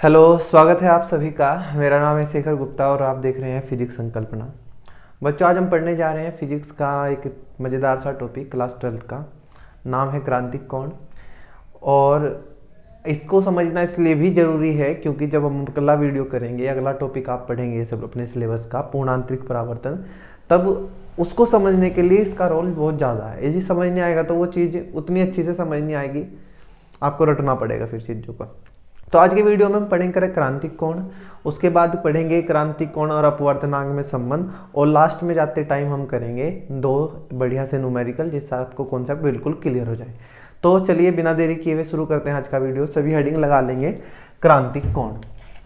Hello, स्वागत है आप सभी का। मेरा नाम है शेखर गुप्ता और आप देख रहे हैं फिजिक्स संकल्पना। बच्चों, आज हम पढ़ने जा रहे हैं फिजिक्स का एक मज़ेदार सा टॉपिक क्लास 12th का। नाम है क्रांतिक कोण। और इसको समझना इसलिए भी ज़रूरी है क्योंकि जब हम अगला वीडियो करेंगे, अगला टॉपिक आप पढ़ेंगे सब अपने सिलेबस का, पूर्णांतरिक परावर्तन, तब उसको समझने के लिए इसका रोल बहुत ज़्यादा है। यदि समझ नहीं आएगा तो वो चीज़ उतनी अच्छी से समझ नहीं आएगी, आपको रटना पड़ेगा फिर चीज़ों का। तो आज के वीडियो में हम पढ़ेंगे क्रांतिक कोण, उसके बाद पढ़ेंगे क्रांतिक कोण और अपवर्तनांक में संबंध, और लास्ट में जाते टाइम हम करेंगे दो बढ़िया से न्यूमेरिकल, जिससे आपको कॉन्सेप्ट बिल्कुल क्लियर हो जाए। तो चलिए बिना देरी किए हुए शुरू करते हैं आज का वीडियो। सभी हेडिंग लगा लेंगे। क्रांतिक कोण,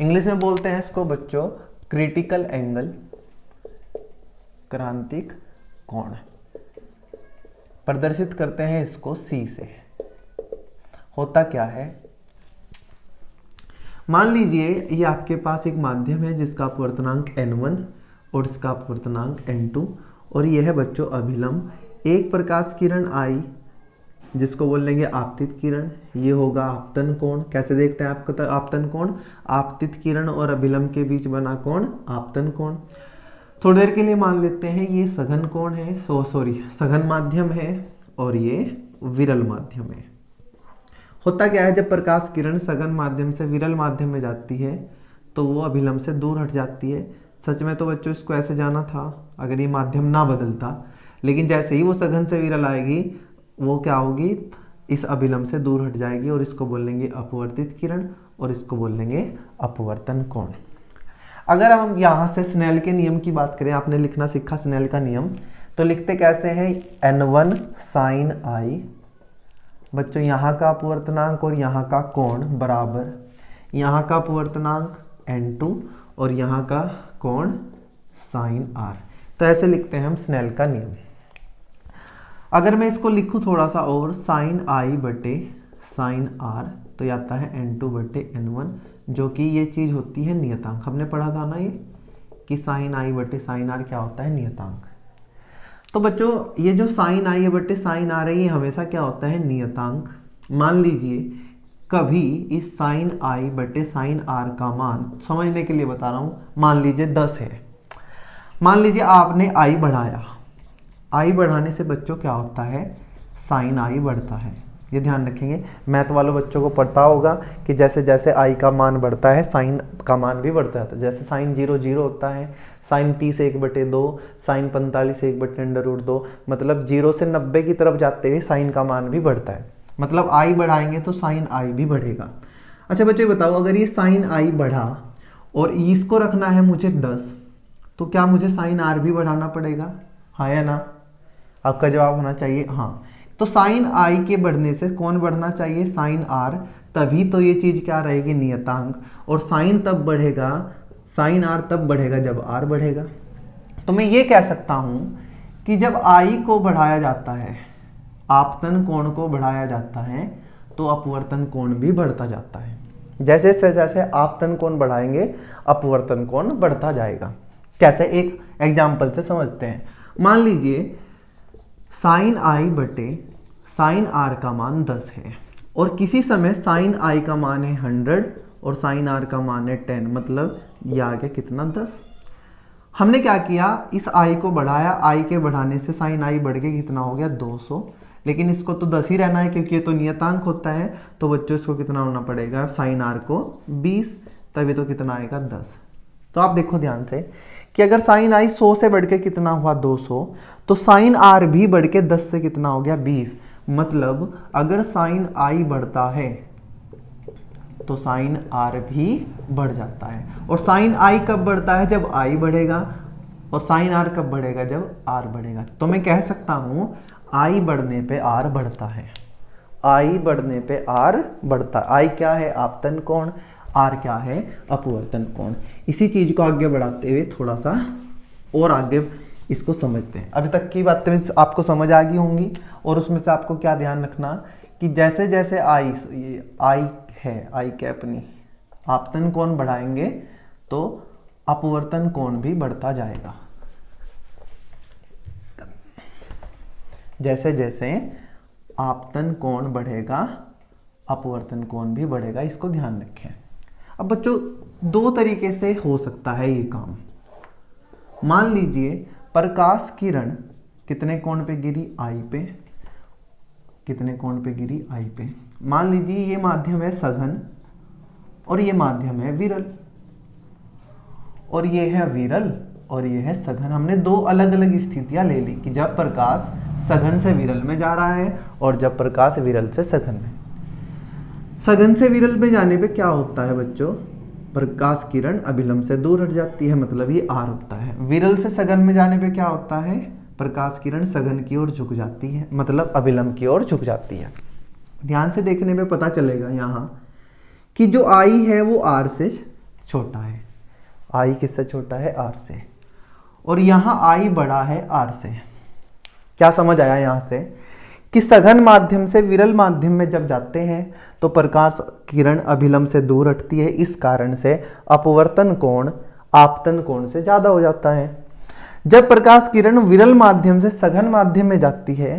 इंग्लिश में बोलते हैं इसको बच्चों क्रिटिकल एंगल। क्रांतिक कोण प्रदर्शित करते हैं इसको सी से। होता क्या है, मान लीजिए ये आपके पास एक माध्यम है जिसका अपवर्तनांक n1 और इसका अपवर्तनांक n2, और ये है बच्चों अभिलंब। एक प्रकाश किरण आई जिसको बोल लेंगे आपतित किरण, ये होगा आपतन कोण। कैसे देखते हैं आपका आपतन कोण? आपतित किरण और अभिलंब के बीच बना कोण आपतन कोण। थोड़ी देर के लिए मान लेते हैं ये सघन कोण है, सघन माध्यम है, और ये विरल माध्यम है। होता क्या है, जब प्रकाश किरण सघन माध्यम से विरल माध्यम में जाती है तो वो अभिलंब से दूर हट जाती है। सच में तो बच्चों इसको ऐसे जाना था अगर ये माध्यम ना बदलता, लेकिन जैसे ही वो सघन से विरल आएगी वो क्या होगी, इस अभिलंब से दूर हट जाएगी, और इसको बोलेंगे अपवर्तित किरण और इसको बोलेंगे अपवर्तन कोण। अगर हम यहाँ से स्नेल के नियम की बात करें, आपने लिखना सीखा स्नेल का नियम, तो लिखते कैसे हैं, n1 साइन आई। बच्चों यहाँ का अपवर्तनांक और यहाँ का कोण बराबर, यहाँ का अपवर्तनांक n2 और यहाँ का कोण साइन r। तो ऐसे लिखते हैं हम स्नेल का नियम। अगर मैं इसको लिखूँ थोड़ा सा और, साइन आई बटे साइन r, तो आता है n2 बटे n1, जो कि ये चीज़ होती है नियतांक। हमने पढ़ा था ना ये कि साइन आई बटे साइन r क्या होता है, नियतांक। तो बच्चों ये जो साइन आई बटे साइन आ रही है हमेशा क्या होता है, नियतांक। मान लीजिए कभी इस साइन आई बटे साइन आर का मान, समझने के लिए बता रहा हूँ, मान लीजिए 10 है। मान लीजिए आपने आई बढ़ाया, आई बढ़ाने से बच्चों क्या होता है, साइन आई बढ़ता है। ये ध्यान रखेंगे, मैथ वालों बच्चों को पता होगा कि जैसे जैसे आई का मान बढ़ता है साइन का मान भी बढ़ता है। जैसे साइन 0 0 होता है, साइन 30 1/2, साइन 45 1/√2, मतलब 0 से 90 की तरफ जाते हुए साइन का मान भी बढ़ता है। मतलब आई बढ़ाएंगे तो साइन आई भी बढ़ेगा। अच्छा बच्चे बताओ, अगर ये साइन आई बढ़ा और इसको रखना है मुझे 10, तो क्या मुझे साइन आर भी बढ़ाना पड़ेगा, हाँ या ना? आपका जवाब होना चाहिए हाँ। तो साइन आई के बढ़ने से कौन बढ़ना चाहिए, साइन आर, तभी तो ये चीज क्या रहेगी, नियतांक। और साइन तब बढ़ेगा, साइन आर तब बढ़ेगा जब आर बढ़ेगा। तो मैं ये कह सकता हूं कि जब आई को बढ़ाया जाता है, आपतन कोण को बढ़ाया जाता है, तो अपवर्तन कोण भी बढ़ता जाता है। जैसे जैसे आपतन कोण बढ़ाएंगे अपवर्तन कोण बढ़ता जाएगा। कैसे, एक एग्जाम्पल से समझते हैं। मान लीजिए साइन आई बटे साइन आर का मान 10 है, और किसी समय साइन आई का मान है 100 और साइन आर का मान है 10, मतलब ये आ गया कितना, 10। हमने क्या किया, इस आई को बढ़ाया, आई के बढ़ाने से साइन आई बढ़ के कितना हो गया, 200। लेकिन इसको तो 10 ही रहना है क्योंकि ये तो नियतांक होता है। तो बच्चों इसको कितना होना पड़ेगा, साइन आर को 20, तभी तो कितना आएगा, 10। तो आप देखो ध्यान से कि अगर साइन आई 100 से बढ़ के कितना हुआ, 200, तो साइन आर भी बढ़ के 10 से कितना हो गया, 20। मतलब अगर साइन आई बढ़ता है तो साइन आर भी बढ़ जाता है। और साइन आई कब बढ़ता है, जब आई बढ़ेगा, और साइन आर कब बढ़ेगा, जब आर बढ़ेगा। तो मैं कह सकता हूं आई बढ़ने पे आर बढ़ता है, आई बढ़ने पे आर बढ़ता है। आई क्या है, आपतन कोण, आर क्या है, अपवर्तन कोण। इसी चीज को आगे बढ़ाते हुए थोड़ा सा और आगे इसको समझते हैं। अभी तक की बातें आपको समझ आ गई होंगी, और उसमें से आपको क्या ध्यान रखना कि जैसे जैसे आई है, आई के अपनी आपतन कोण बढ़ाएंगे तो अपवर्तन कोण भी बढ़ता जाएगा। जैसे जैसे आपतन कोण बढ़ेगा अपवर्तन कोण भी बढ़ेगा, इसको ध्यान रखें। अब बच्चों दो तरीके से हो सकता है ये काम। मान लीजिए प्रकाश किरण कितने कोण पे गिरी, आई पे, कितने कोण पे गिरी, आई पे। मान लीजिए ये माध्यम है सघन और ये माध्यम है विरल, और ये है विरल और ये है सघन। हमने दो अलग अलग स्थितियां ले ली कि जब प्रकाश सघन से विरल में जा रहा है और जब प्रकाश विरल से सघन में। सघन से विरल में जाने पे क्या होता है बच्चों, प्रकाश किरण अभिलंब से दूर हट जाती है, मतलब ये आर होता है। विरल से सघन में जाने पे क्या होता है, प्रकाश किरण सघन की ओर झुक जाती है, मतलब अभिलंब की ओर झुक जाती है। ध्यान से देखने पे पता चलेगा यहाँ कि जो आई है वो आर से छोटा है। आई किससे छोटा है, आर से, और यहाँ आई बड़ा है आर से। क्या समझ आया यहाँ से कि सघन माध्यम से विरल माध्यम में जब जाते हैं तो प्रकाश किरण अभिलंब से दूर हटती है, इस कारण से अपवर्तन कोण आपतन कोण से ज्यादा हो जाता है। जब प्रकाश किरण विरल माध्यम से सघन माध्यम में जाती है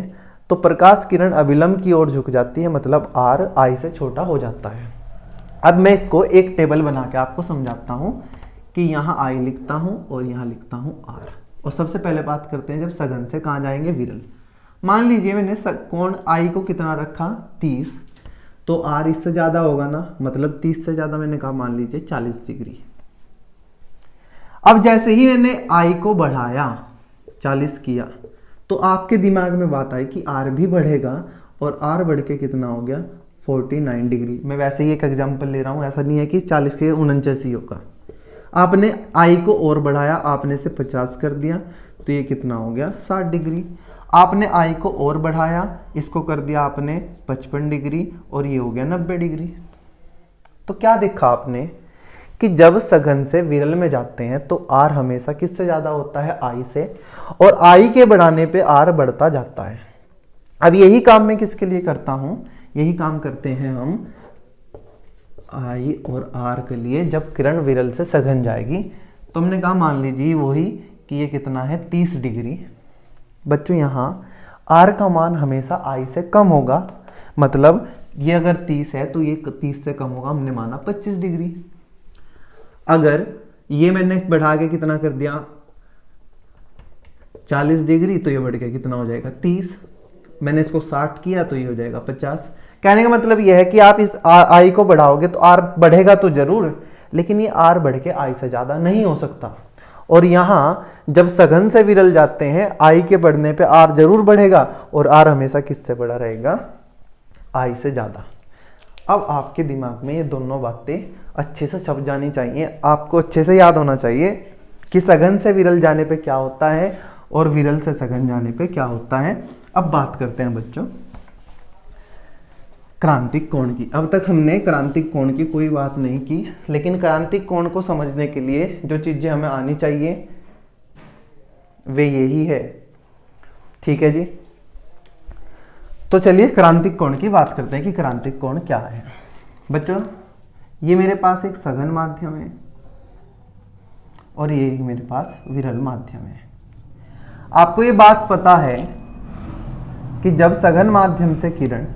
तो प्रकाश किरण अभिलंब की ओर झुक जाती है, मतलब आर आई से छोटा हो जाता है। अब मैं इसको एक टेबल बना के आपको समझाता हूं कि यहाँ आई लिखता हूं और यहाँ लिखता हूं आर। और सबसे पहले बात करते हैं जब सघन से कहाँ जाएंगे, विरल। मान लीजिए मैंने कोण आई को कितना रखा, 30, तो आर इससे ज्यादा होगा ना, मतलब 30 से ज्यादा मैंने कहा मान लीजिए 40 डिग्री। अब जैसे ही मैंने आई को बढ़ाया, 40 किया, तो आपके दिमाग में बात आई कि आर भी बढ़ेगा, और आर बढ़ के कितना हो गया, 49 डिग्री। मैं वैसे ही एक एग्जाम्पल ले रहा हूँ, ऐसा नहीं है कि 40 के 49 ही होगा। आपने आई को और बढ़ाया, आपने से 50 कर दिया, तो ये कितना हो गया, 60 डिग्री। आपने आई को और बढ़ाया, इसको कर दिया आपने 55 डिग्री, और ये हो गया 90 डिग्री। तो क्या देखा आपने कि जब सघन से विरल में जाते हैं तो आर हमेशा किससे ज्यादा होता है, आई से, और आई के बढ़ाने पे आर बढ़ता जाता है। अब यही काम मैं किसके लिए करता हूं, यही काम करते हैं हम आई और आर के लिए। जब किरण विरल से सघन जाएगी तो हमने कहा मान लीजिए वही कि ये कितना है, 30 डिग्री। बच्चों यहाँ आर का मान हमेशा आई से कम होगा, मतलब ये अगर 30 है तो ये 30 से कम होगा, हमने माना 25 डिग्री। अगर ये मैंने बढ़ा के कितना कर दिया, 40 डिग्री, तो ये बढ़ के कितना हो जाएगा, 30। मैंने इसको 60 किया तो ये हो जाएगा 50। कहने का मतलब यह है कि आप इस आई को बढ़ाओगे तो आर बढ़ेगा तो जरूर, लेकिन ये आर बढ़ के आई से ज्यादा नहीं हो सकता। और यहां जब सघन से विरल जाते हैं, आई के बढ़ने पे आर जरूर बढ़ेगा, और आर हमेशा किससे बड़ा रहेगा, आई से ज्यादा। अब आपके दिमाग में ये दोनों बातें अच्छे से छप जानी चाहिए, आपको अच्छे से याद होना चाहिए कि सघन से विरल जाने पे क्या होता है और विरल से सघन जाने पे क्या होता है। अब बात करते हैं बच्चों क्रांतिक कोण की। अब तक हमने क्रांतिक कोण की कोई बात नहीं की, लेकिन क्रांतिक कोण को समझने के लिए जो चीजें हमें आनी चाहिए वे यही है, ठीक है जी। तो चलिए क्रांतिक कोण की बात करते हैं कि क्रांतिक कोण क्या है। बच्चों ये मेरे पास एक सघन माध्यम है और ये मेरे पास विरल माध्यम है। आपको ये बात पता है कि जब सघन माध्यम से किरण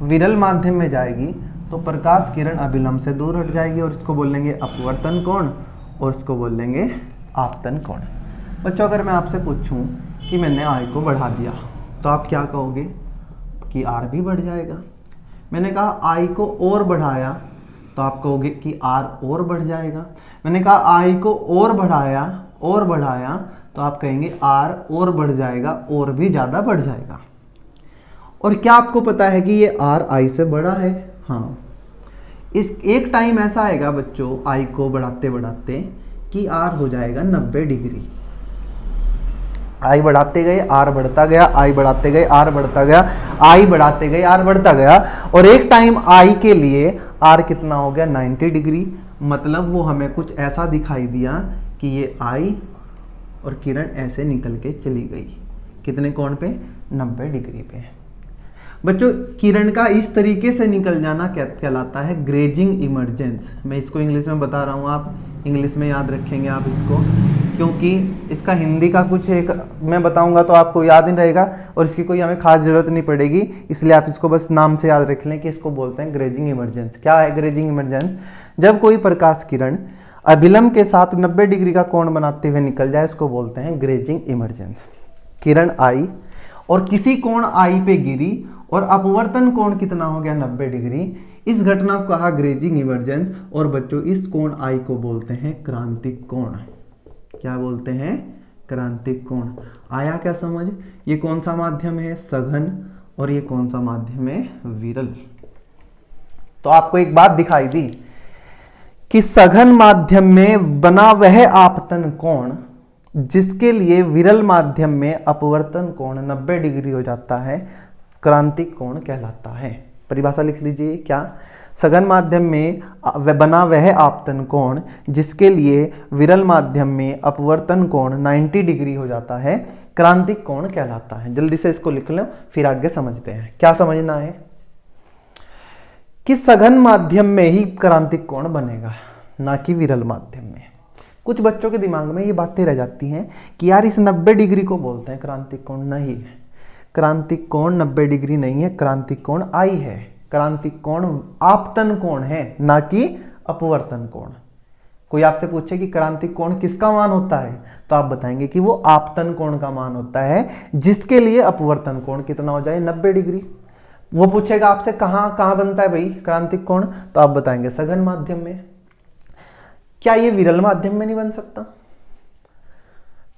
विरल माध्यम में जाएगी तो प्रकाश किरण अभिलंब से दूर हट जाएगी, और इसको बोलेंगे अपवर्तन कोण और इसको बोलेंगे आपतन कोण। बच्चों अगर मैं आपसे पूछूं कि मैंने आई को बढ़ा दिया तो आप क्या कहोगे कि आर भी बढ़ जाएगा। मैंने कहा आई को और बढ़ाया तो आप कहोगे कि आर और बढ़ जाएगा। मैंने कहा आई को और बढ़ाया तो आप कहेंगे आर और बढ़ जाएगा, और भी ज़्यादा बढ़ जाएगा। और क्या आपको पता है कि ये आर आई से बड़ा है? हाँ, इस एक टाइम ऐसा आएगा बच्चों आई को बढ़ाते बढ़ाते कि आर हो जाएगा 90 डिग्री। आई बढ़ाते गए आर बढ़ता गया, आई बढ़ाते गए आर बढ़ता गया, आई बढ़ाते गए आर बढ़ता गया, और एक टाइम आई के लिए आर कितना हो गया 90 डिग्री। मतलब वो हमें कुछ ऐसा दिखाई दिया कि ये आई और किरण ऐसे निकल के चली गई, कितने कोण पे, 90 डिग्री पे। बच्चों किरण का इस तरीके से निकल जाना क्या कहलाता है, ग्रेजिंग इमर्जेंस। मैं इसको इंग्लिश में बता रहा हूँ, आप इंग्लिश में याद रखेंगे आप इसको, क्योंकि इसका हिंदी का कुछ एक मैं बताऊंगा तो आपको याद नहीं रहेगा और इसकी कोई हमें खास जरूरत नहीं पड़ेगी, इसलिए आप इसको बस नाम से याद रख लें कि इसको बोलते हैं ग्रेजिंग इमर्जेंस। क्या है ग्रेजिंग इमर्जेंस? जब कोई प्रकाश किरण अभिलंब के साथ 90 डिग्री का कोण बनाते हुए निकल जाए उसको बोलते हैं ग्रेजिंग इमर्जेंस। किरण आई और किसी कोण आई पे गिरी और अपवर्तन कोण कितना हो गया 90 डिग्री, इस घटना को कहा ग्रेजिंग इमर्जेंस। और बच्चों इस कोण आई को बोलते हैं क्रांतिक कोण। क्या बोलते हैं? क्रांतिक कोण। आया क्या समझ? ये कौन सा माध्यम है? सघन। और ये कौन सा माध्यम है? विरल। तो आपको एक बात दिखाई दी कि सघन माध्यम में बना वह आपतन कोण जिसके लिए विरल माध्यम में अपवर्तन कोण 90 डिग्री हो जाता है, क्रांतिक कोण कहलाता है। परिभाषा लिख लीजिए। क्या? सघन माध्यम में बना वह आपतन कोण जिसके लिए विरल माध्यम में अपवर्तन कोण 90 डिग्री हो जाता है, क्रांतिक कोण कहलाता है। जल्दी से इसको लिख लो, फिर आगे समझते हैं। क्या समझना है? कि सघन माध्यम में ही क्रांतिक कोण बनेगा, ना कि विरल माध्यम में। कुछ बच्चों के दिमाग में ये बातें रह जाती हैं कि यार इस 90 डिग्री को बोलते हैं क्रांतिक कोण। नहीं, क्रांतिक कोण 90 डिग्री नहीं है, क्रांतिक कोण आई है। क्रांतिक कोण आपतन कोण है, ना कि अपवर्तन कोण। कोई आपसे पूछे कि क्रांतिक कोण किसका मान होता है, तो आप बताएंगे कि वो आपतन कोण का मान होता है जिसके लिए अपवर्तन कोण कितना हो जाए 90 डिग्री। वो पूछेगा आपसे कहाँ बनता है भाई क्रांतिक कोण, तो आप बताएंगे सघन माध्यम में। क्या ये विरल माध्यम में नहीं बन सकता?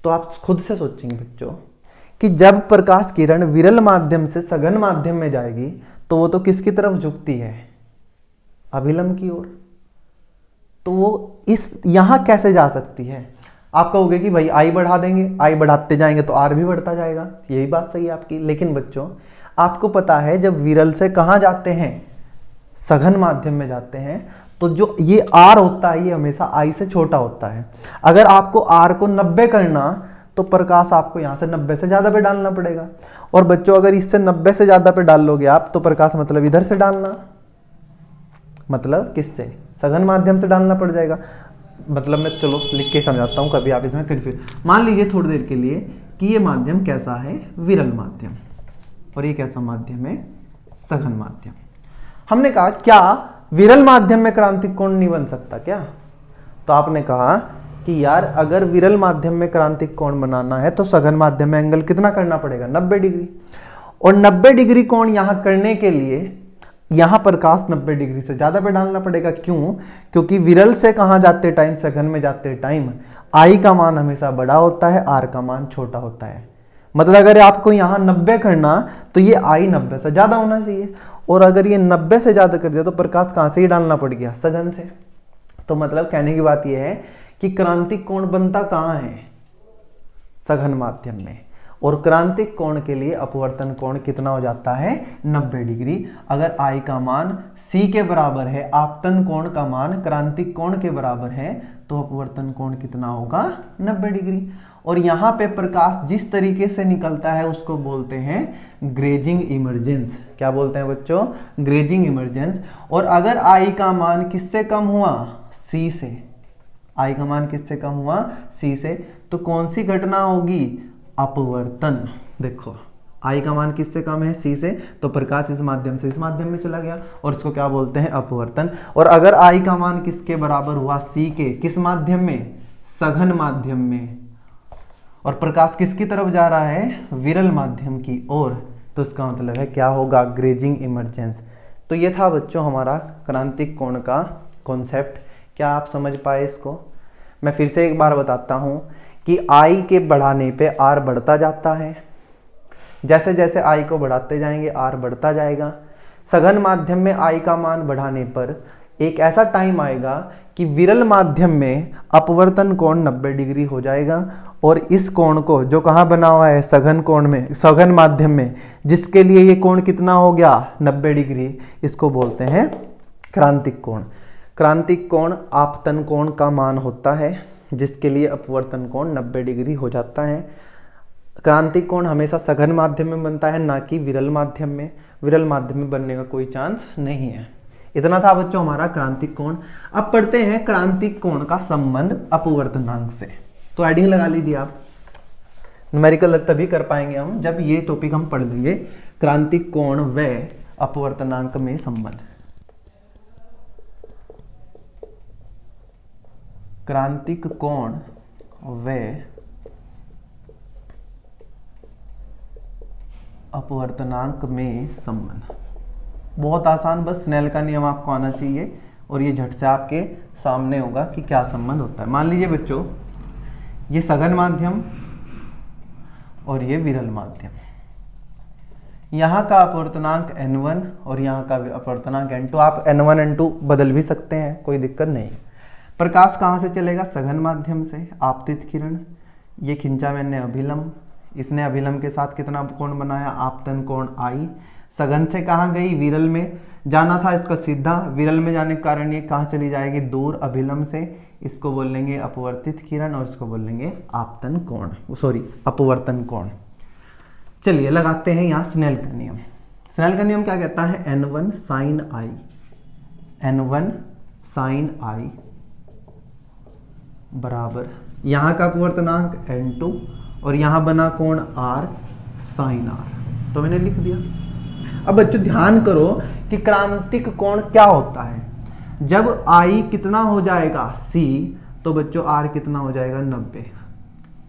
तो आप खुद से सोचेंगे बच्चों कि जब प्रकाश किरण विरल माध्यम से सघन माध्यम में जाएगी तो वो तो किसकी तरफ झुकती है? अभिलंब की ओर। तो वो इस यहां कैसे जा सकती है? आप कहोगे कि भाई आई बढ़ा देंगे, आई बढ़ाते जाएंगे तो आर भी बढ़ता जाएगा। यही बात सही है आपकी, लेकिन बच्चों आपको पता है जब विरल से कहां जाते हैं? सघन माध्यम में जाते हैं, तो जो ये आर होता है ये हमेशा आई से छोटा होता है। अगर आपको आर को 90 करना तो प्रकाश आपको यहां से 90 से ज्यादा पे डालना पड़ेगा। और बच्चों अगर इससे 90 से ज्यादा पे डाल लोगे आप तो प्रकाश मतलब इधर से डालना, मतलब किससे? सघन माध्यम से डालना पड़ जाएगा। मतलब मैं चलो लिख के समझाता हूं, कभी आप इसमें कंफ्यूज। मान लीजिए थोड़ी देर के लिए कि ये माध्यम कैसा है? विरल माध्यम। और ये कैसा माध्यम है? सघन माध्यम। हमने कहा क्या विरल माध्यम में क्रांतिक कोण नहीं बन सकता क्या? तो आपने कहा कि यार अगर विरल माध्यम में क्रांतिक कोण बनाना है तो सघन माध्यम में एंगल कितना करना पड़ेगा? 90 डिग्री। और 90 डिग्री कोण यहां करने के लिए यहां प्रकाश 90 डिग्री से ज्यादा पे डालना पड़ेगा। क्यों? क्योंकि विरल से कहां जाते टाइम, सघन में जाते टाइम आई का मान हमेशा बड़ा होता है, आर का मान छोटा होता है। मतलब अगर आपको यहां 90 करना तो ये आई 90 से ज्यादा होना चाहिए, और अगर ये 90 से ज्यादा कर दिया तो प्रकाश कहां से ही डालना पड़ गया? सघन से। तो मतलब कहने की बात यह है कि क्रांतिक कोण बनता कहां है? सघन माध्यम में। और क्रांतिक कोण के लिए अपवर्तन कोण कितना हो जाता है? 90 डिग्री। अगर आई का मान सी के बराबर है, आपतन कोण का मान क्रांतिक कोण के बराबर है, तो अपवर्तन कोण कितना होगा? 90 डिग्री। और यहां पे प्रकाश जिस तरीके से निकलता है उसको बोलते हैं ग्रेजिंग इमर्जेंस। क्या बोलते हैं बच्चों? Grazing emergence. और अगर आई का मान किससे कम हुआ? सी से। आई का मान किससे कम हुआ? सी से। तो कौन सी घटना होगी? अपवर्तन। देखो आई का मान किससे कम है? सी से, तो प्रकाश इस माध्यम से इस माध्यम में चला गया और इसको क्या बोलते हैं? अपवर्तन। और अगर आई का मान किसके बराबर हुआ? सी के। किस माध्यम में? सघन माध्यम में। और प्रकाश किसकी तरफ जा रहा है? विरल माध्यम की ओर। तो इसका मतलब है क्या होगा? Grazing emergence. तो ये था बच्चों हमारा क्रांतिक कोण का कॉन्सेप्ट। क्या आप समझ पाए इसको? मैं फिर से एक बार बताता हूं कि आई के बढ़ाने पे आर बढ़ता जाता है। जैसे जैसे आई को बढ़ाते जाएंगे आर बढ़ता जाएगा। सघन माध्यम में आई का मान बढ़ाने पर एक ऐसा टाइम आएगा कि विरल माध्यम में अपवर्तन कोण 90 डिग्री हो जाएगा। और इस कोण को जो कहाँ बना हुआ है? सघन कोण में, सघन माध्यम में, जिसके लिए ये कोण कितना हो गया? 90 डिग्री। इसको बोलते हैं क्रांतिक कोण। क्रांतिक कोण आपतन कोण का मान होता है जिसके लिए अपवर्तन कोण 90 डिग्री हो जाता है। क्रांतिक कोण हमेशा सघन माध्यम में बनता है, ना कि विरल माध्यम में। विरल माध्यम में बनने का कोई चांस नहीं है। इतना था बच्चों हमारा क्रांतिक कोण। अब पढ़ते हैं क्रांतिक कोण का संबंध अपवर्तनांक से। तो एडिंग लगा लीजिए आप। न्यूमेरिकल तभी कर पाएंगे हम जब ये टॉपिक हम पढ़ लेंगे, क्रांतिक कोण व अपवर्तनांक में संबंध। क्रांतिक कोण व अपवर्तनांक में संबंध। बहुत आसान, बस स्नेल का नियम आपको आना चाहिए और ये झट से आपके सामने होगा कि क्या संबंध होता है। मान लीजिए बच्चों, ये सघन माध्यम और ये विरल माध्यम, यहाँ का अपवर्तनांक n1 और यहाँ का अपवर्तनांक n2। आप n1 n2 बदल भी सकते हैं, कोई दिक्कत नहीं। प्रकाश कहाँ से चलेगा? सघन माध्यम से, आपतित किरण। ये खींचा मैंने अभिलंब, इसने अभिलंब के साथ कितना कोण बनाया? आपतन कोण I। सघन से कहाँ गई? विरल में जाना था इसका सीधा, विरल में जाने के कारण ये कहाँ चली जाएगी? दूर अभिलंब से। इसको बोलेंगे अपवर्तित किरण और इसको बोलेंगे आपतन कोण, सॉरी अपवर्तन कोण। चलिए लगाते हैं यहाँ स्नेल का नियम। स्नेल का नियम क्या कहता है? n1 sin I, n1 sin I बराबर यहाँ का अपवर्तनांक n2 और यहाँ बना कोण R sin R। तो मैंने लिख दिया। अब बच्चों ध्यान करो कि क्रांतिक कोण क्या होता है। जब I कितना हो जाएगा? C, तो बच्चों R कितना हो जाएगा? 90।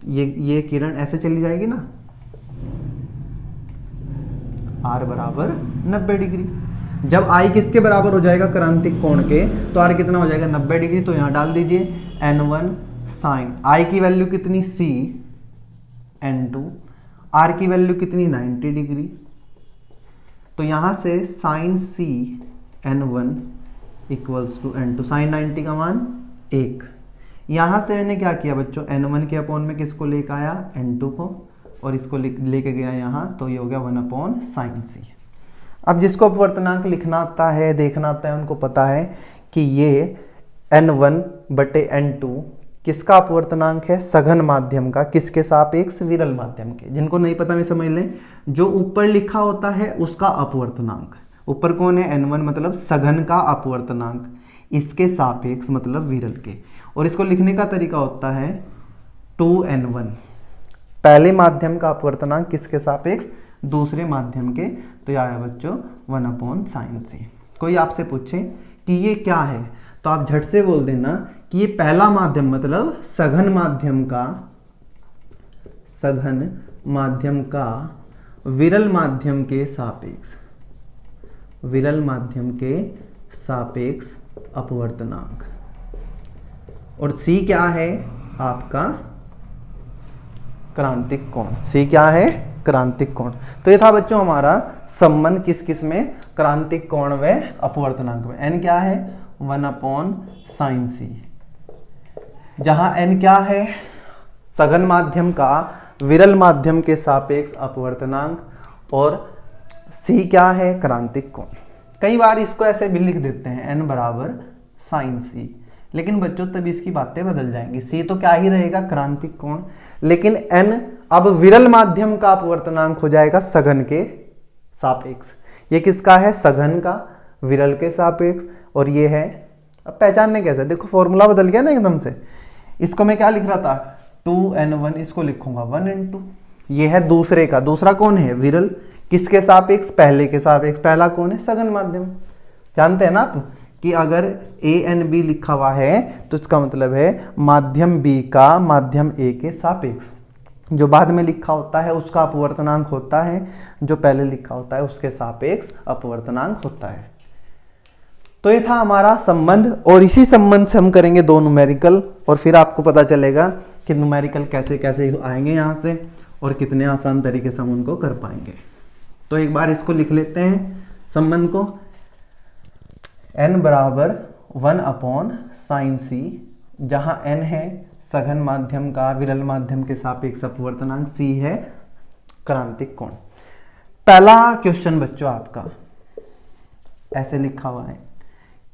ये किरण ऐसे चली जाएगी ना, R बराबर 90 डिग्री। जब I किसके बराबर हो जाएगा? क्रांतिक कोण के, तो R कितना हो जाएगा? 90 डिग्री। तो यहाँ डाल दीजिए n1 sin I की वैल्यू कितनी? C, n2 R की वैल्यू कितनी? 90 डिग्री। तो यहाँ से sin C n1 equals to n2, sine 90 का मान 1। यहाँ से मैंने क्या किया बच्चों? n1 के अपॉन में किसको लेकर आया? n2 को, और इसको लेके गया यहाँ, तो ये हो गया 1 अपॉन साइन C। अब जिसको अपवर्तनांक लिखना आता है, देखना आता है, उनको पता है कि ये n1 बटे n2 किसका अपवर्तनांक है? सघन माध्यम का। किसके सापेक्ष? विरल माध्यम के। जिनको नहीं पता मैं समझ लें, जो ऊपर लिखा होता है उसका अपवर्तनांक, ऊपर कौन है? n1 मतलब सघन का अपवर्तनांक, इसके सापेक्ष मतलब विरल के। और इसको लिखने का तरीका होता है 2n1, पहले माध्यम का अपवर्तनांक किसके सापेक्ष? दूसरे माध्यम के। तो यह आया बच्चों 1 अपॉन साइन C। कोई आपसे पूछे कि ये क्या है, तो आप झट से बोल देना कि ये पहला माध्यम मतलब सघन माध्यम का विरल माध्यम के सापेक्ष, विरल माध्यम के सापेक्ष अपवर्तनांक। और C क्या है? आपका क्रांतिक कोण। C क्या है? क्रांतिक कोण। तो ये था बच्चों हमारा संबंध किस किस में? क्रांतिक कोण व अपवर्तनांक में। n क्या है? 1 अपॉन साइन C। जहां n क्या है? सघन माध्यम का विरल माध्यम के सापेक्ष अपवर्तनांक, और C क्या है? क्रांतिक कोण। कई बार इसको ऐसे भी लिख देते हैं n बराबर साइन C, लेकिन बच्चों तब इसकी बातें बदल जाएंगी। C तो क्या ही रहेगा? क्रांतिक कोण, लेकिन n अब विरल माध्यम का अपवर्तनांक हो जाएगा सघन के सापेक्ष। ये किसका है? सघन का विरल के सापेक्ष। और ये है, अब पहचानने कैसे? देखो फॉर्मूला बदल गया ना एकदम से। इसको मैं क्या लिख रहा था? 2n1, इसको लिखूंगा 1n2। ये है दूसरे का, दूसरा कौन है? विरल। किसके सापेक्ष? पहले के सापेक्ष। पहला कौन है? सघन माध्यम। जानते हैं ना आप कि अगर a n b लिखा हुआ है तो इसका मतलब है माध्यम B का माध्यम A के सापेक्ष। जो बाद में लिखा होता है उसका अपवर्तनांक होता है, जो पहले लिखा होता है उसके सापेक्ष अपवर्तनांक होता है। तो ये था हमारा संबंध, और इसी संबंध से हम करेंगे 2 न्यूमेरिकल, और फिर आपको पता चलेगा कि न्यूमेरिकल कैसे कैसे आएंगे यहाँ से और कितने आसान तरीके से हम उनको कर पाएंगे। तो एक बार इसको लिख लेते हैं संबंध को। n बराबर 1 अपॉन साइन C, जहाँ n है सघन माध्यम का विरल माध्यम के सापेक्ष अपवर्तनांक, C है क्रांतिक कोण। पहला क्वेश्चन बच्चों आपका ऐसे लिखा हुआ है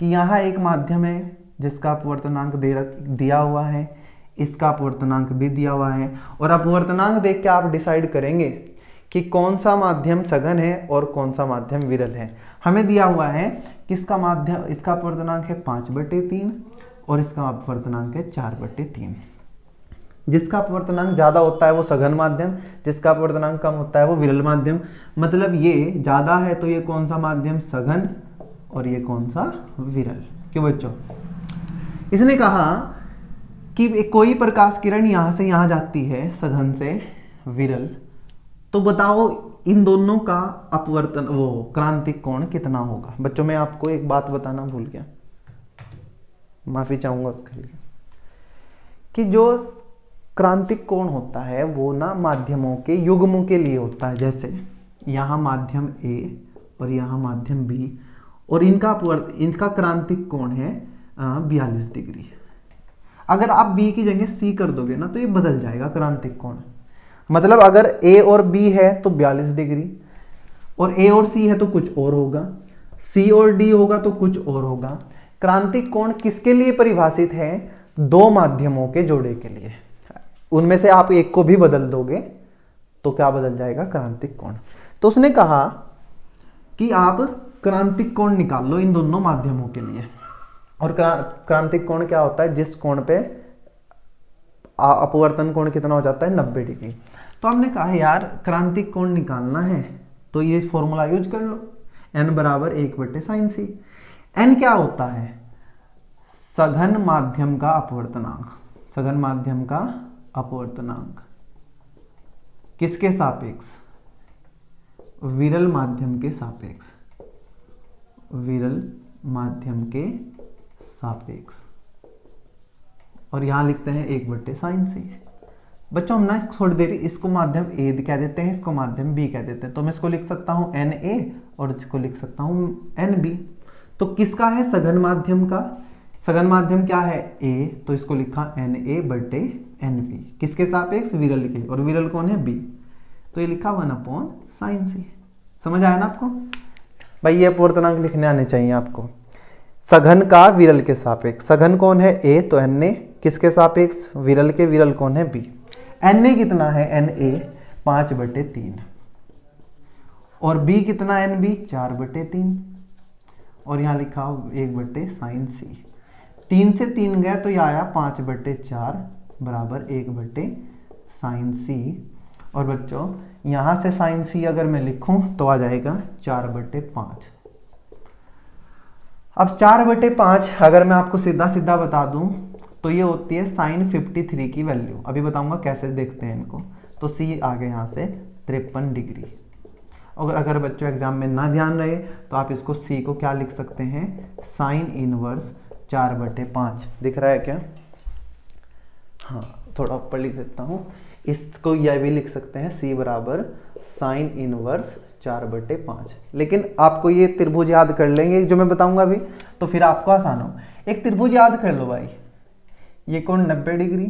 कि यहाँ एक माध्यम है जिसका अपवर्तनांक दिया हुआ है, इसका अपवर्तनांक भी दिया हुआ है, और अपवर्तनांक देख के आप डिसाइड करेंगे कि कौन सा माध्यम सघन है और कौन सा माध्यम विरल है। हमें दिया हुआ है कि इसका माध्यम, इसका अपवर्तनांक है 5/3 और इसका अपवर्तनांक है 4/3। जिसका अपवर्तनांक ज्यादा होता है वो सघन माध्यम, जिसका अपवर्तनांक कम होता है वो विरल माध्यम। मतलब ये ज्यादा है तो ये कौन सा माध्यम, सघन, और ये कौन सा, विरल। क्यों बच्चों, इसने कहा कि कोई प्रकाश किरण यहां से यहां जाती है सघन से विरल, तो बताओ इन दोनों का अपवर्तन वो क्रांतिक कोण कितना होगा। बच्चों मैं आपको एक बात बताना भूल गया, माफी चाहूंगा उसके लिए, कि जो क्रांतिक कोण होता है वो ना माध्यमों के युग्मों के लिए होता है। जैसे यहाँ माध्यम A और यहाँ माध्यम B, और इनका क्रांतिक कोण है 42 डिग्री। अगर आप B की जगह C कर दोगे ना तो ये बदल जाएगा क्रांतिक कोण। मतलब अगर A और B है तो 42 डिग्री, और A और C है तो कुछ और होगा, C और D होगा तो कुछ और होगा। क्रांतिक कोण किसके लिए परिभाषित है, दो माध्यमों के जोड़े के लिए। उनमें से आप एक को भी बदल दोगे तो क्या बदल जाएगा, क्रांतिक कोण। तो उसने कहा कि आप क्रांतिक कोण निकाल लो इन दोनों माध्यमों के लिए। और क्रांतिक कोण क्या होता है, जिस कोण पे अपवर्तन कोण कितना हो जाता है, 90 डिग्री। तो हमने कहा यार क्रांतिक कोण निकालना है तो ये फॉर्मूला यूज कर लो, n बराबर 1/sin c। n क्या होता है, सघन माध्यम का अपवर्तनांक। सघन माध्यम का अपवर्तनांक किसके सापेक्ष, विरल माध्यम के सापेक्ष, विरल माध्यम के सापेक्ष। और यहां लिखते हैं 1/sin c। बच्चों हम ना थोड़ी देर इसको माध्यम A कह देते हैं, इसको माध्यम B कह देते हैं। तो मैं इसको लिख सकता हूं NA और इसको लिख सकता हूं NB। तो किसका है, सघन माध्यम का। सघन माध्यम क्या है, A, तो इसको लिखा NA/NB। किसके सापेक्ष, विरल के, और विरल कौन है, B, तो ये लिखा 1/sin c। समझ आया ना आपको भाई, ये अपवर्तनांक लिखने आने चाहिए आपको। सघन का विरल के सापेक्ष, सघन कौन है A, तो Na, किसके सापेक्ष, विरल के, विरल कौन है B। Na कितना है, Na 5/3, और B कितना NB 4/3, और यहाँ लिखा 1/sin c। 3 से 3 गया तो यह आया 5/4 बराबर 1/sin c। और बच्चों यहां से sin c अगर मैं लिखूं तो आ जाएगा 4/5। अब 4/5 अगर मैं आपको सीधा सीधा बता दूं तो ये होती है sin 53 की वैल्यू। अभी बताऊंगा कैसे देखते हैं इनको। तो c आ गया यहाँ से 53 डिग्री। और अगर बच्चों एग्जाम में ना ध्यान रहे तो आप इसको c को क्या लिख सकते हैं, sin इनवर्स 4/5। दिख रहा है क्या, हाँ थोड़ा ऊपर लिख देता हूँ। इसको यह भी लिख सकते हैं c बराबर sin इनवर्स 4/5। लेकिन आपको ये त्रिभुज याद कर लेंगे जो मैं बताऊंगा अभी, तो फिर आपको आसान हो। एक त्रिभुज याद कर लो भाई, ये कोण 90 डिग्री,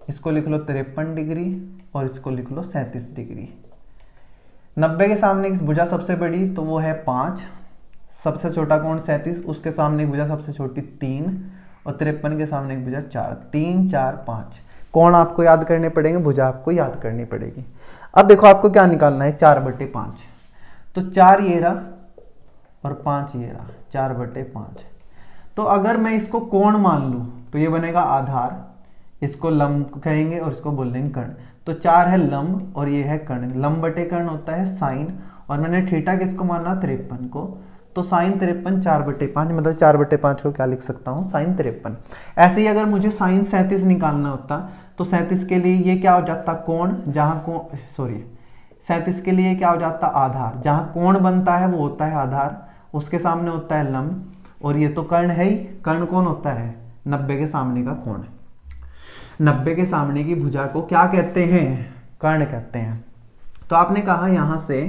इसको लिख लो 53 डिग्री, और इसको लिख लो 37 डिग्री। 90 के सामने की भुजा सबसे बड़ी तो वो है 5, सबसे छोटा कोण 37, उसके सामने की भुजा सबसे छोटी 3, और 53 के सामने की भुजा 4। 3 4 5 कोण आपको याद करने पड़ेंगे, भुजा आपको याद करनी पड़ेगी। अब देखो आपको क्या निकालना है, 4/5। तो 4 ये रहा और 5 ये रहा, 4/5। तो अगर मैं इसको कोण मान लूं तो ये बनेगा आधार, इसको लंब कहेंगे और इसको बोलेंगे कर्ण। तो 4 है लंब और ये है कर्ण, लंब बटे कर्ण होता है साइन, और मैंने थीटा किसको माना, 53 को। तो साइन 53 4/5, मतलब 4/5 को क्या लिख सकता हूँ, साइन 53। ऐसे ही अगर मुझे साइन 37 निकालना होता तो 37 के लिए ये क्या हो जाता, कोण, जहाँ कोण 37 के लिए क्या हो जाता, आधार। जहाँ कोण बनता है वो होता है आधार, उसके सामने होता है लंब, और ये तो कर्ण है ही। कर्ण कौन होता है, 90 के सामने का कोण। 90 के सामने की भुजा को क्या कहते हैं, कर्ण कहते हैं। तो आपने कहा यहां से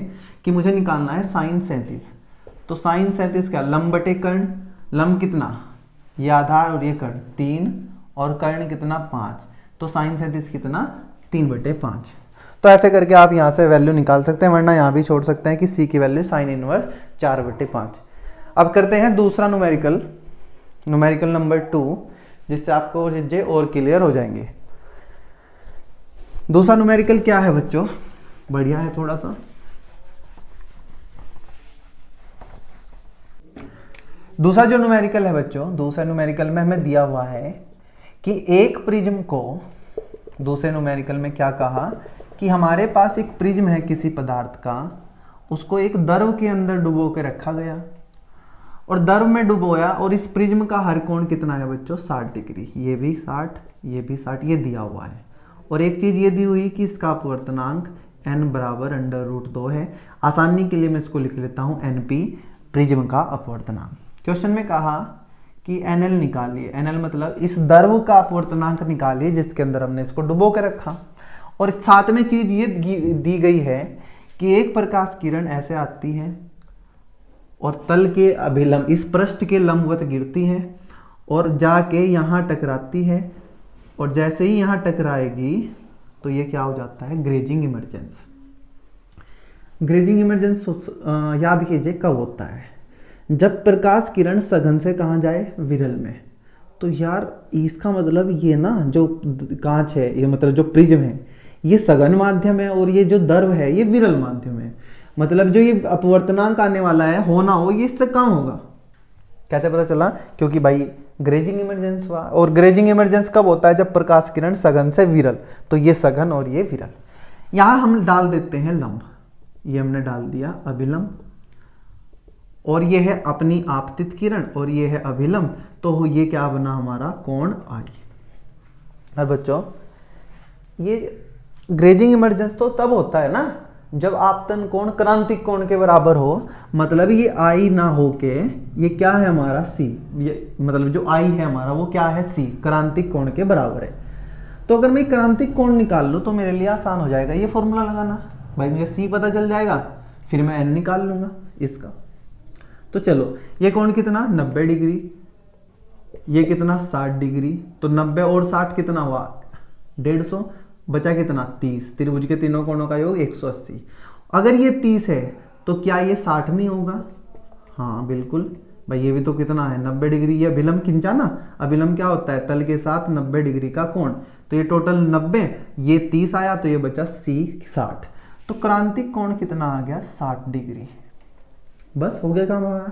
कि मुझे निकालना है साइन 37। तो साइन 37 क्या, लंब बटे कर्ण। लंब कितना, ये आधार और ये कर्ण 3, और कर्ण कितना 5। तो साइन 37 कितना, 3/5। तो ऐसे करके आप यहाँ से वैल्यू निकाल सकते हैं, वरना यहाँ भी छोड़ सकते हैं कि c की वैल्यू साइन इनवर्स 4/5। अब करते हैं दूसरा न्यूमेरिकल, न्यूमेरिकल नंबर 2, जिससे आपको चीजें और क्लियर हो जाएंगे। दूसरा न्यूमेरिकल क्या है बच्चों, बढ़िया है थोड़ा सा। दूसरा जो न्यूमेरिकल है बच्चों, दूसरा न्यूमेरिकल में हमें दिया हुआ है कि एक प्रिज्म को, दूसरे न्यूमेरिकल में क्या कहा कि हमारे पास एक प्रिज्म है किसी पदार्थ का, उसको एक द्रव के अंदर डुबो के रखा गया और द्रव में डुबोया, और इस प्रिज्म का हर कोण कितना है बच्चों 60 डिग्री, ये भी 60, ये भी 60, ये दिया हुआ है। और एक चीज ये दी हुई कि इसका अपवर्तनांक n बराबर √2 है। आसानी के लिए मैं इसको लिख लेता हूं NP, प्रिज्म का अपवर्तनांक। क्वेश्चन में कहा कि NL निकालिए, NL मतलब इस द्रव का अपवर्तनांक निकालिए जिसके अंदर हमने इसको डुबो के रखा। और साथ में चीज ये दी गई है कि एक प्रकाश किरण ऐसे आती है और तल के अभिलंब, इस पृष्ठ के लंबवत गिरती है और जाके यहाँ टकराती है, और जैसे ही यहाँ टकराएगी तो ये क्या हो जाता है, ग्रेजिंग इमरजेंस। ग्रेजिंग इमरजेंस याद कीजिए कब होता है, जब प्रकाश किरण सघन से कहाँ जाए, विरल में। तो यार इसका मतलब ये ना, जो कांच है, ये मतलब जो प्रिज्म है ये सघन माध्यम है और ये जो द्रव है ये विरल माध्यम है। मतलब जो ये अपवर्तनांक आने वाला है, होना हो, ये इससे कम होगा। कैसे पता चला? क्योंकि भाई ग्रेजिंग इमरजेंस हुआ, और ग्रेजिंग इमरजेंस कब होता है, जब प्रकाश किरण सघन से विरल। तो ये सघन और ये विरल। यहां हम डाल देते हैं लंब, ये हमने डाल दिया अभिलंब, और ये है अपनी आपतित किरण और ये है अभिलंब। तो ये क्या बना हमारा, कोण I। और बच्चों ये ग्रेजिंग इमरजेंस तो तब होता है ना जब आपतन कोण क्रांतिक कोण के बराबर हो। मतलब ये I ना होके ये क्या है हमारा C, ये मतलब जो I है हमारा वो क्या है C, क्रांतिक कोण के बराबर है। तो अगर मैं क्रांतिक कोण निकाल लूँ तो मेरे लिए आसान हो जाएगा ये फॉर्मूला लगाना। भाई मुझे C पता चल जाएगा, फिर मैं N निकाल लूंगा इसका। तो चलो ये कोण कितना 90 डिग्री, ये कितना 60 डिग्री। तो 90 और 60 कितना हुआ 150, बचा कितना 30। त्रिभुज के तीनों कोणों का योग 180। अगर ये 30 है तो क्या ये 60 नहीं होगा? हाँ बिल्कुल भाई, ये भी तो कितना है 90 डिग्री। ये अभिलंब खिंचा ना, अभिलंब क्या होता है, तल के साथ 90 डिग्री का कोण। तो ये टोटल 90, ये 30 आया तो ये बचा C 60। तो क्रांतिक कोण कितना आ गया 60 डिग्री। बस हो गया काम हमारा।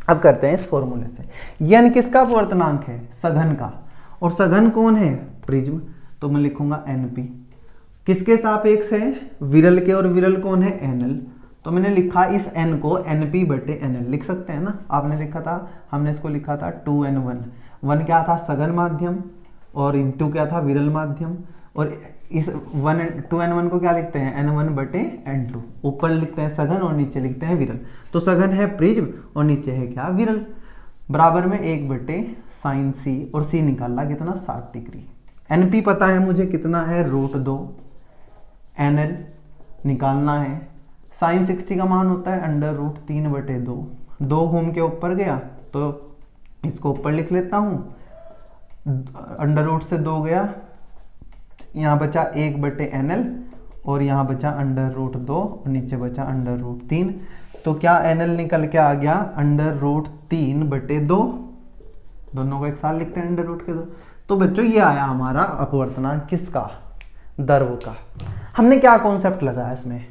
अब करते हैं इस फॉर्मूले से। ये n किसका अपवर्तनांक है, सघन का, और सघन कौन है, प्रिज्म। तो मैं लिखूंगा NP। किसके सापेक्ष है, विरल के, और विरल कौन है NL। तो मैंने लिखा इस n को NP/NL लिख सकते हैं ना। आपने देखा था, हमने इसको लिखा था 2n1। 1 क्या था, सघन माध्यम, और 2 क्या था, विरल माध्यम। और इस 2n1 को क्या लिखते हैं, n1/n2। ऊपर लिखते हैं सघन और नीचे लिखते हैं विरल। तो सघन है प्रिज्म और नीचे है क्या, विरल। बराबर में 1/sin C, और C निकालना कितना 60 डिग्री। NP पता है मुझे कितना है √2, NL निकालना है, sin 60 का मान होता है √3/2। 2 घूम के ऊपर गया तो इसको ऊपर लिख लेता हूँ, √ से 2 गया, यहाँ बचा 1/NL, और यहाँ बचा √2, और नीचे बचा √3। तो क्या NL निकल के आ गया √3/2। दोनों को एक साथ लिखते हैं √2। तो बच्चों ये आया हमारा अपवर्तनांक किसका, द्रव का। हमने क्या कॉन्सेप्ट लगाया इसमें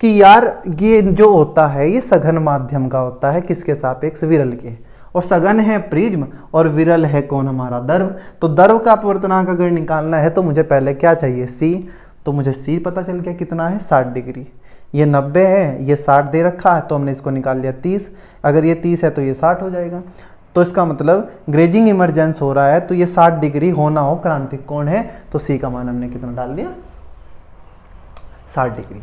कि यार ये जो होता है ये सघन माध्यम का होता है, किसके सापेक्ष, विरल के। और सघन है प्रिज्म और विरल है कौन, हमारा द्रव। तो द्रव का अपवर्तनांक अगर निकालना है तो मुझे पहले क्या चाहिए, C। तो मुझे C पता चल गया कितना है 60 डिग्री। ये 90 है, ये 60 दे रखा है, तो हमने इसको निकाल लिया 30। अगर ये 30 है तो ये 60 हो जाएगा। तो इसका मतलब ग्रेजिंग इमरजेंस हो रहा है, तो ये 60 डिग्री होना हो, क्रांतिक कोण है। तो C का मान हमने कितना डाल दिया, 60 डिग्री।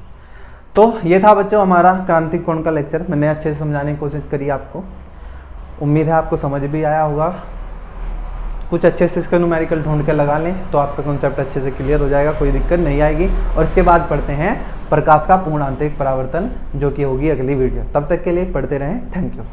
तो ये था बच्चों हमारा क्रांतिक कोण का लेक्चर। मैंने अच्छे से समझाने की कोशिश करी आपको, उम्मीद है आपको समझ भी आया होगा। कुछ अच्छे से इसका न्यूमेरिकल ढूंढ के लगा लें तो आपका कॉन्सेप्ट अच्छे से क्लियर हो जाएगा, कोई दिक्कत नहीं आएगी। और इसके बाद पढ़ते हैं प्रकाश का पूर्ण आंतरिक परावर्तन, जो कि होगी अगली वीडियो। तब तक के लिए पढ़ते रहें। Thank you.